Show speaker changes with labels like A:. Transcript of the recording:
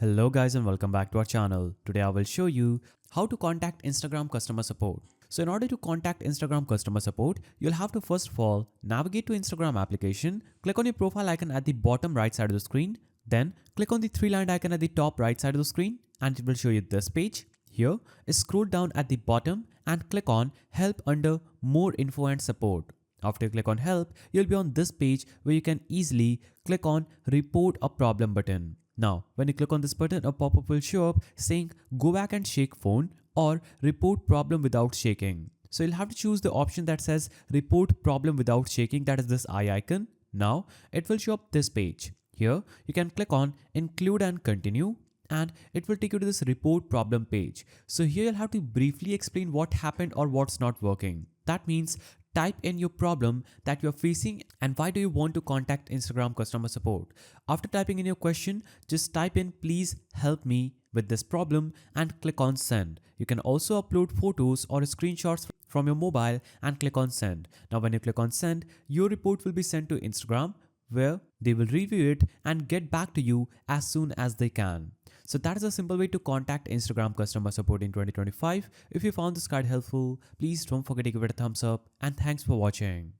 A: Hello guys and welcome back to our channel. Today I will show you how to contact Instagram customer support. So in order to contact Instagram customer support, you'll have to first of all navigate to Instagram application, click on your profile icon at the bottom right side of the screen, then click on the three-lined icon at the top right side of the screen and it will show you this page. Here, scroll down at the bottom and click on help under more info and support. After you click on help, you'll be on this page where you can easily click on report a problem button. Now, when you click on this button, a pop-up will show up saying go back and shake phone or report problem without shaking. So you'll have to choose the option that says report problem without shaking, that is this eye icon. Now, it will show up this page. Here, you can click on include and continue and it will take you to this report problem page. So here you'll have to briefly explain what happened or what's not working. That means type in your problem that you're facing and why do you want to contact Instagram customer support. After typing in your question, just type in please help me with this problem and click on send. You can also upload photos or screenshots from your mobile and click on send. Now when you click on send, your report will be sent to Instagram where they will review it and get back to you as soon as they can. So that is a simple way to contact Instagram customer support in 2025. If you found this guide helpful, please don't forget to give it a thumbs up and thanks for watching.